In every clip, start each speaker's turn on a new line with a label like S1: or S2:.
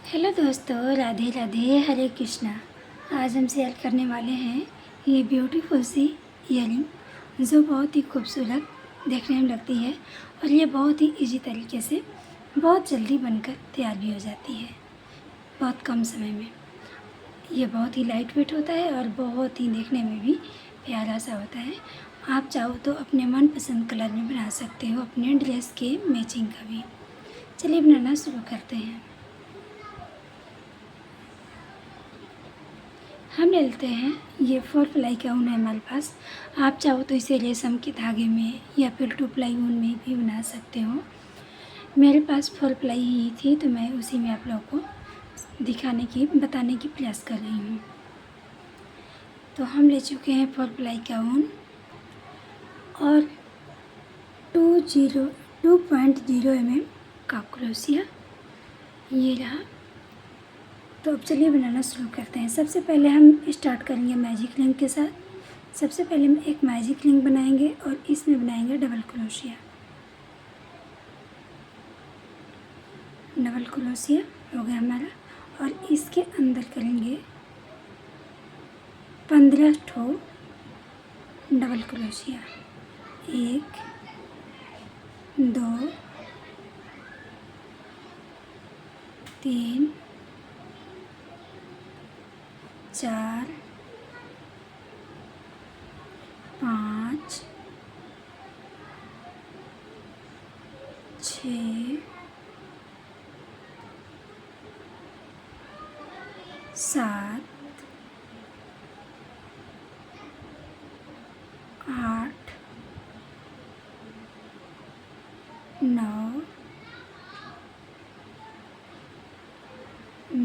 S1: Hello दोस्तों, राधे राधे, हरे कृष्णा। आज हम शेयर करने वाले हैं ये ब्यूटीफुल सी ईयरिंग जो बहुत ही खूबसूरत देखने में लगती है और ये बहुत ही इजी तरीके से बहुत जल्दी बनकर तैयार भी हो जाती है बहुत कम समय में। ये बहुत ही लाइट वेट होता है और बहुत ही देखने में भी प्यारा सा होता है। आप चाहो तो अपने मनपसंद कलर में बना सकते हो, अपने ड्रेस के मैचिंग का भी। चलिए बनाना शुरू करते हैं। हम ले लेते हैं ये 4 प्लाई का ऊन है हमारे पास। आप चाहो तो इसे रेशम के धागे में या फिर 2 प्लाई ऊन में भी बना सकते हो। मेरे पास 4 प्लाई ही थी तो मैं उसी में आप लोगों को बताने की प्रयास कर रही हूँ। तो हम ले चुके हैं 4 प्लाई का ऊन और 2.0 mm का क्रोशिया ये रहा। तो अब चलिए बनाना शुरू करते हैं। सबसे पहले हम स्टार्ट करेंगे मैजिक रिंग के साथ। सबसे पहले हम एक मैजिक रिंग बनाएंगे और इसमें बनाएंगे डबल क्रोशिया। डबल क्रोशिया हो गया हमारा और इसके अंदर करेंगे 15 ठो डबल क्रोशिया। 1 2 3 4 5 6 7 8 9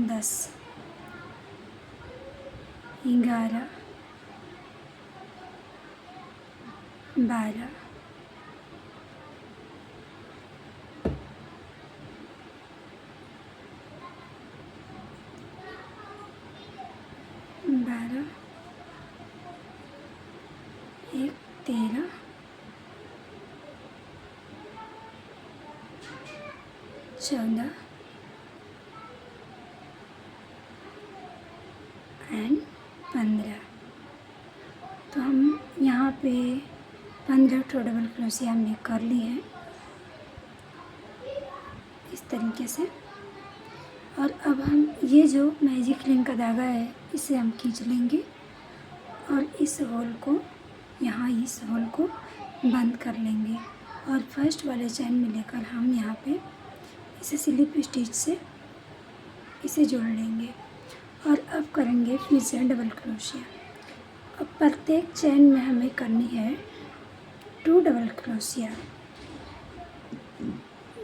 S1: 10 11 12 12 1 13 14 एंड 15। तो हम यहाँ पे 15 ठो डबल क्रोशिया हमने कर ली है इस तरीके से। और अब हम ये जो मैजिक रिंग का धागा है इसे हम खींच लेंगे और इस होल को इस होल को बंद कर लेंगे और फर्स्ट वाले चैन में लेकर हम यहाँ पे इसे स्लिप स्टिच से इसे जोड़ लेंगे और अब करेंगे फिर से डबल क्रोशिया। अब प्रत्येक चैन में हमें करनी है 2 डबल क्रोशिया।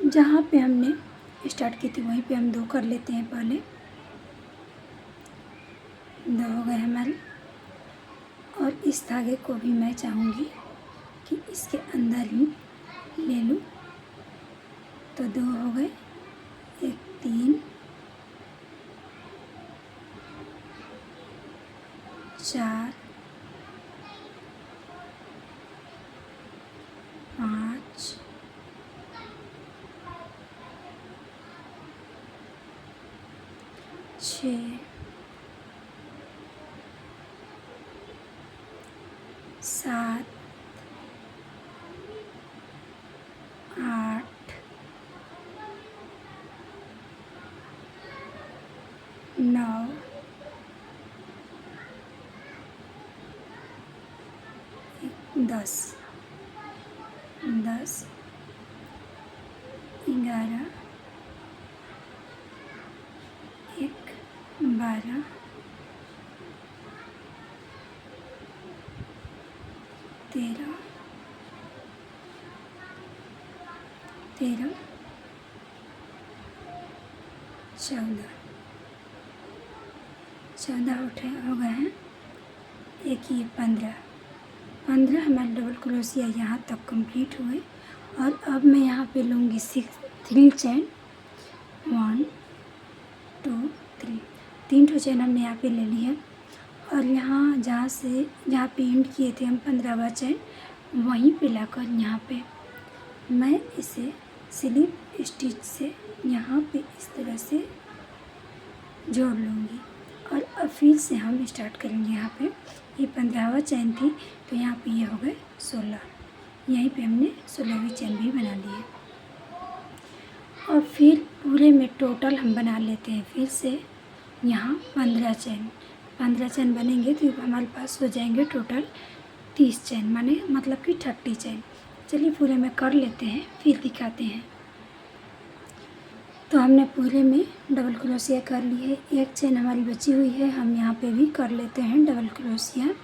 S1: जहाँ पे हमने स्टार्ट की थी वहीं पे हम 2 कर लेते हैं। पहले 2 हो गए हमारे और इस धागे को भी मैं चाहूँगी कि इसके अंदर ही ले लूँ। तो 2 हो गए, 1 3 4 5 6 7 8 9 10 11 1 12 13 14 हो गए हैं। एक ये 15 हमारे डबल क्रोशिया यहाँ तक कंप्लीट हुए। और अब मैं यहाँ पे लूँगी 3 चैन। 1 2 3 3 ठो चैन हमने यहाँ पे ले ली है और जहाँ पे एंड किए थे हम 15वां चैन वहीं पे लाकर यहाँ पे मैं इसे स्लिप स्टिच से यहाँ पे इस तरह से जोड़ लूँगी और अब फिर से हम स्टार्ट करेंगे। यहाँ पे ये 15वां चैन थी, तो यहाँ पे ये हो गए 16। यहीं पे हमने 16वीं चैन भी बना ली है। और फिर पूरे में टोटल हम बना लेते हैं फिर से यहाँ 15 चैन बनेंगे, तो हमारे पास हो जाएंगे टोटल 30 चैन, माने मतलब कि 30 चैन। चलिए पूरे में कर लेते हैं, फिर दिखाते हैं। तो हमने पूरे में डबल क्रोशिया कर ली है, एक चैन हमारी बची हुई है, हम यहाँ पे भी कर लेते हैं डबल क्रोशिया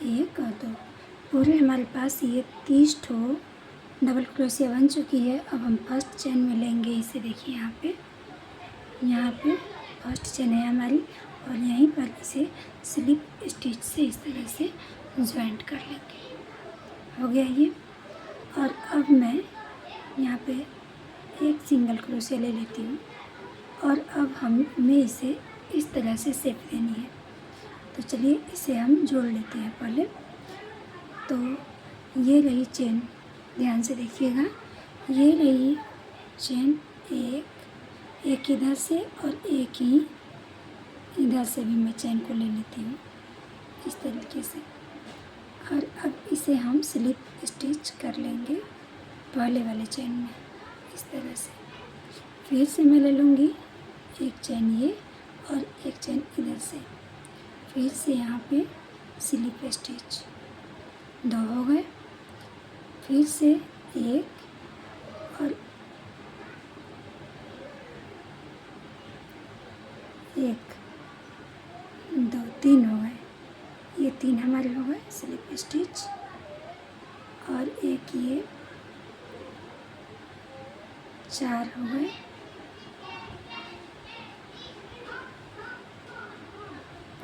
S1: 1 और 2। पूरे हमारे पास ये 30 ठो डबल क्रोशिया बन चुकी है। अब हम फर्स्ट चैन में लेंगे इसे, देखिए यहाँ पे फर्स्ट चैन है हमारी, और यहीं पर इसे स्लिप स्टिच से इस तरह से ज्वाइंट कर लेंगे। हो गया ये। और अब मैं यहाँ पे एक सिंगल क्रोशिया ले लेती हूँ और अब हमें इसे इस तरह से शेप देनी है। तो चलिए इसे हम जोड़ लेते हैं पहले। तो ये रही चेन, ध्यान से देखिएगा, ये रही चेन, एक इधर से और एक ही इधर से भी मैं चेन को ले लेती हूँ इस तरीके से। और अब इसे हम स्लिप स्टिच कर लेंगे पहले वाले चेन में इस तरह से। फिर से मैं ले लूँगी एक चेन ये और एक चेन इधर से, फिर से यहाँ पे स्लिप स्टिच 2 हो गए, फिर से एक और एक 2 3 हो गए, ये 3 हमारे हो गए स्लिप स्टिच। और एक ये 4 हो गए,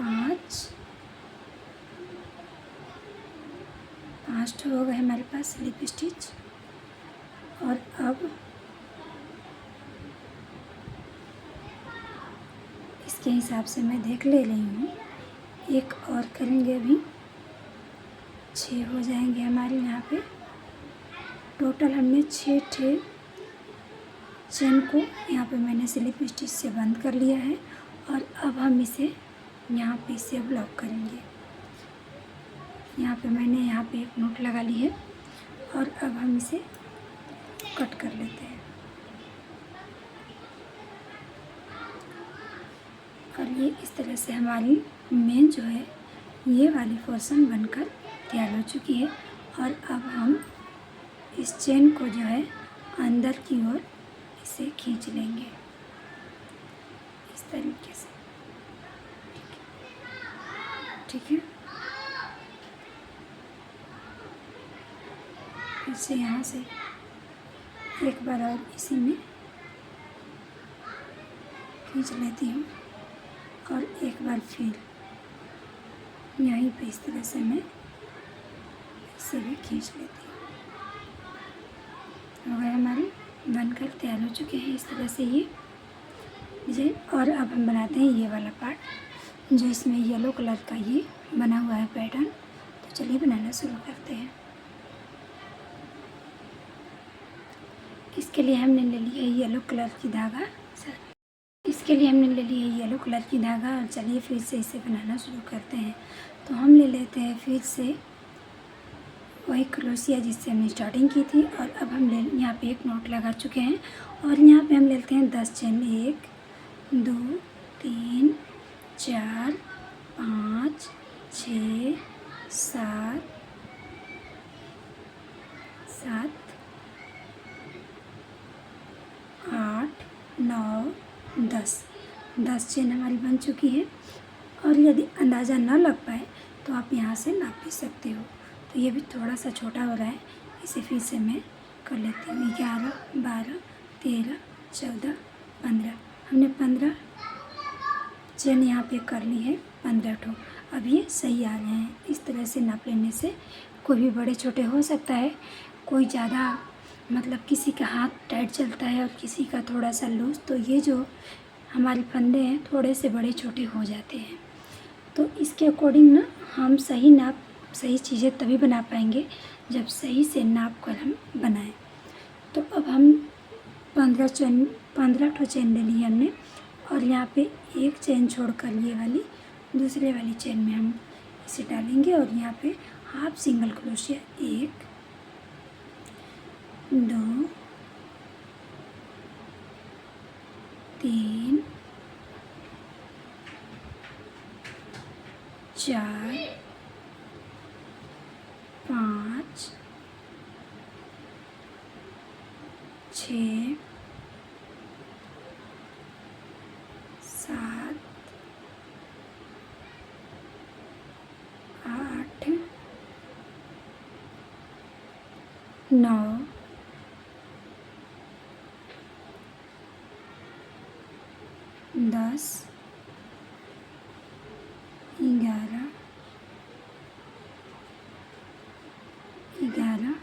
S1: 5 हो गए हमारे पास स्लिप स्टिच। और अब इसके हिसाब से मैं देख ले रही हूँ, एक और करेंगे अभी, 6 हो जाएंगे हमारे यहाँ पे। टोटल हमने 6 चेन को यहाँ पे मैंने स्लिप स्टिच से बंद कर लिया है। और अब हम इसे यहाँ पे इसे ब्लॉक करेंगे। यहाँ पे मैंने यहाँ पे एक नोट लगा ली है और अब हम इसे कट कर लेते हैं। और ये इस तरह से हमारी मेन जो है ये वाली पोर्शन बनकर तैयार हो चुकी है। और अब हम इस चेन को जो है अंदर की ओर इसे खींच लेंगे इस तरीके से, ठीक है। फिर से यहाँ से एक बार और इसी में खींच लेती हूँ और एक बार फिर यहीं पे इस तरह से मैं इसे भी खींच लेती हूँ। हो गए हमारे बनकर तैयार हो चुके हैं इस तरह से ये डिजाइन। और अब हम बनाते हैं ये वाला पार्ट जो इसमें येलो कलर का ये बना हुआ है पैटर्न। तो चलिए बनाना शुरू करते हैं। इसके लिए हमने ले लिया है येलो कलर की धागा, और चलिए फिर से इसे बनाना शुरू करते हैं। तो हम ले लेते हैं फिर से वही क्रोशिया जिससे हमने स्टार्टिंग की थी। और अब हम यहाँ पे एक नोट लगा चुके हैं और यहाँ पे हम लेते हैं 10 चेन, 1 2 3 4 5 6 7 8 9 10 चेन हमारी बन चुकी है। और यदि अंदाज़ा न लग पाए तो आप यहाँ से नाप भी सकते हो। तो ये भी थोड़ा सा छोटा हो रहा है, इसे फिर से मैं कर लेती हूँ। 11 12 13 14 15, हमने 15 चेन यहाँ पे कर ली है, 15 ठो। अब ये सही आ रहे हैं। इस तरह से नाप लेने से कोई भी बड़े छोटे हो सकता है, कोई ज़्यादा मतलब किसी का हाथ टाइट चलता है और किसी का थोड़ा सा लूज़, तो ये जो हमारे फंदे हैं थोड़े से बड़े छोटे हो जाते हैं। तो इसके अकॉर्डिंग ना हम सही चीज़ें तभी बना पाएंगे जब सही से नाप कर हम बनाएं। तो अब हम 15 ठो चेन ले ली हमने और और यहाँ पे एक चेन छोड़कर ये वाली दूसरे वाली चेन में हम इसे डालेंगे और यहाँ पे हाफ सिंगल क्रोशिया 1 2 3 4 5 6 7 8 9 10 11 12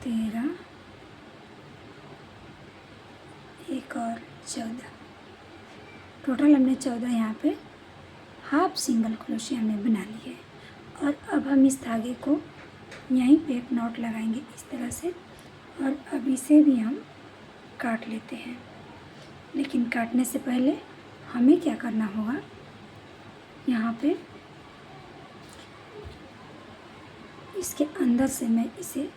S1: 13 एक और 14। टोटल हमने 14 यहाँ पे हाफ सिंगल क्रोशिया हमने बना लिए है। और अब हम इस धागे को यहीं पे एक नॉट लगाएंगे इस तरह से, और अब इसे भी हम काट लेते हैं। लेकिन काटने से पहले हमें क्या करना होगा, यहाँ पे इसके अंदर से मैं इसे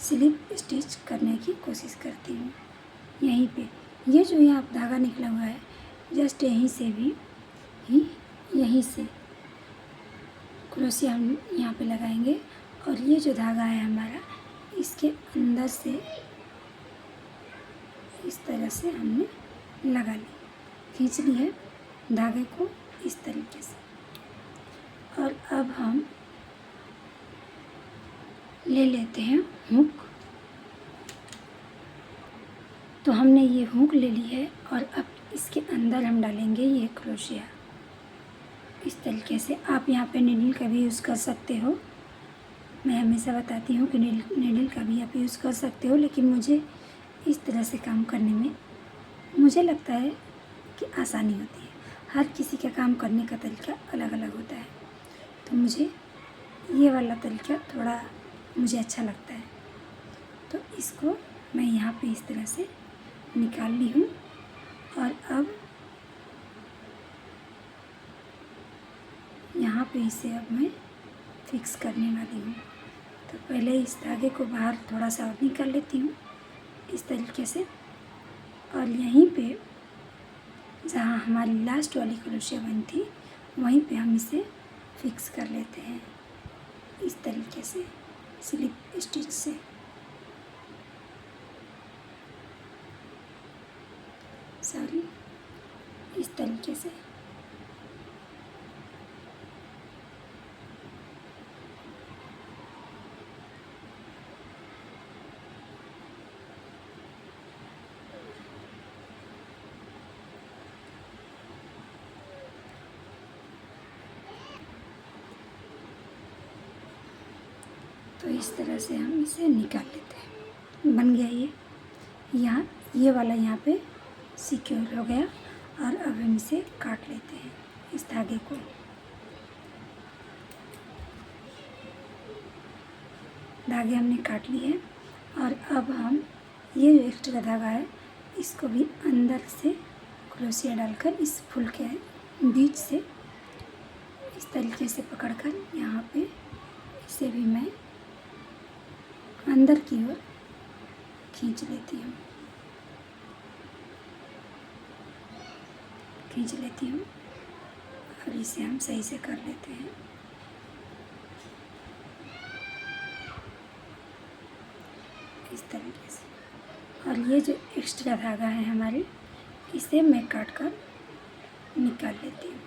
S1: स्लिप स्टिच करने की कोशिश करती हूँ। यहीं पे ये जो यहाँ धागा निकला हुआ है, जस्ट यहीं से भी यहीं से क्रोशिया हम यहाँ पे लगाएंगे और ये जो धागा है हमारा, इसके अंदर से इस तरह से हमने लगा ली, खींच ली है धागे को इस तरीके से। और अब हम ले लेते हैं हुक। तो हमने ये हुक ले ली है और अब इसके अंदर हम डालेंगे ये क्रोशिया इस तरीके से। आप यहाँ पे नीडल का भी यूज़ कर सकते हो। मैं हमेशा बताती हूँ कि नीडल का भी आप यूज़ कर सकते हो, लेकिन मुझे इस तरह से काम करने में मुझे लगता है कि आसानी होती है। हर किसी का काम करने का तरीका अलग अलग होता है, तो मुझे ये वाला तरीका थोड़ा मुझे अच्छा लगता है। तो इसको मैं यहाँ पे इस तरह से निकाल ली हूँ और अब यहाँ पे इसे अब मैं फिक्स करने वाली हूँ। तो पहले इस धागे को बाहर थोड़ा सा और निकाल लेती हूँ इस तरीके से, और यहीं पे जहाँ हमारी लास्ट वाली क्रोशिया बनी थी वहीं पे हम इसे फिक्स कर लेते हैं इस तरीके से स्लिप स्टिच से। सॉरी, इस तरीके से। तो इस तरह से हम इसे निकाल लेते हैं। बन गया ये, यहाँ ये वाला यहाँ पे सिक्योर हो गया। और अब हम इसे काट लेते हैं इस धागे को। धागे हमने काट लिए हैं और अब हम ये जो एक्स्ट्रा धागा है इसको भी अंदर से क्रोशिया डालकर इस फूल के बीच से इस तरीके से पकड़कर यहाँ पे इसे भी मैं अंदर की ओर खींच लेती हूँ, और इसे हम सही से कर लेते हैं। इस तरीके से। और ये जो एक्स्ट्रा धागा है हमारे, इसे मैं काट कर निकाल लेती हूँ।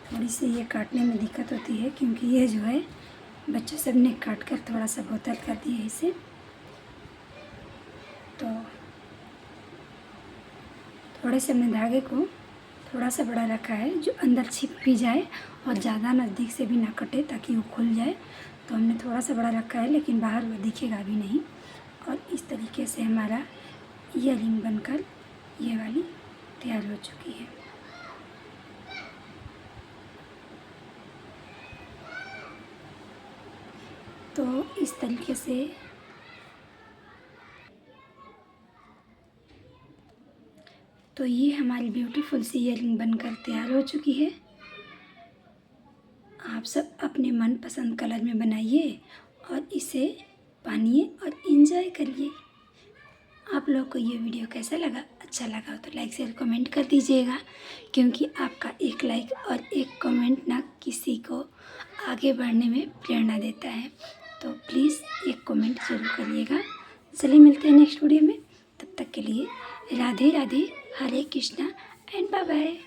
S1: थोड़ी सी ये काटने में दिक्कत होती है क्योंकि ये जो है बच्चों सब ने काट कर थोड़ा सा बोतल कर दिया है इसे। तो थोड़े से हमने धागे को थोड़ा सा बड़ा रखा है जो अंदर छिप भी जाए और ज़्यादा नज़दीक से भी ना कटे ताकि वो खुल जाए। तो हमने थोड़ा सा बड़ा रखा है लेकिन बाहर वो दिखेगा भी नहीं। और इस तरीके से हमारा ईयरिंग बनकर ये वाली तैयार हो चुकी है। तो इस तरीके से तो ये हमारी ब्यूटीफुल सी ईयरिंग बनकर तैयार हो चुकी है। आप सब अपने मनपसंद कलर में बनाइए और इसे पहनिए और एंजॉय करिए। आप लोग को ये वीडियो कैसा लगा? अच्छा लगा तो लाइक शेयर कमेंट कर दीजिएगा, क्योंकि आपका एक लाइक और एक कमेंट ना किसी को आगे बढ़ने में प्रेरणा देता है। तो प्लीज़ एक कमेंट ज़रूर करिएगा। चलिए मिलते हैं नेक्स्ट वीडियो में, तब तक के लिए राधे राधे, हरे कृष्णा एंड बाय बाय।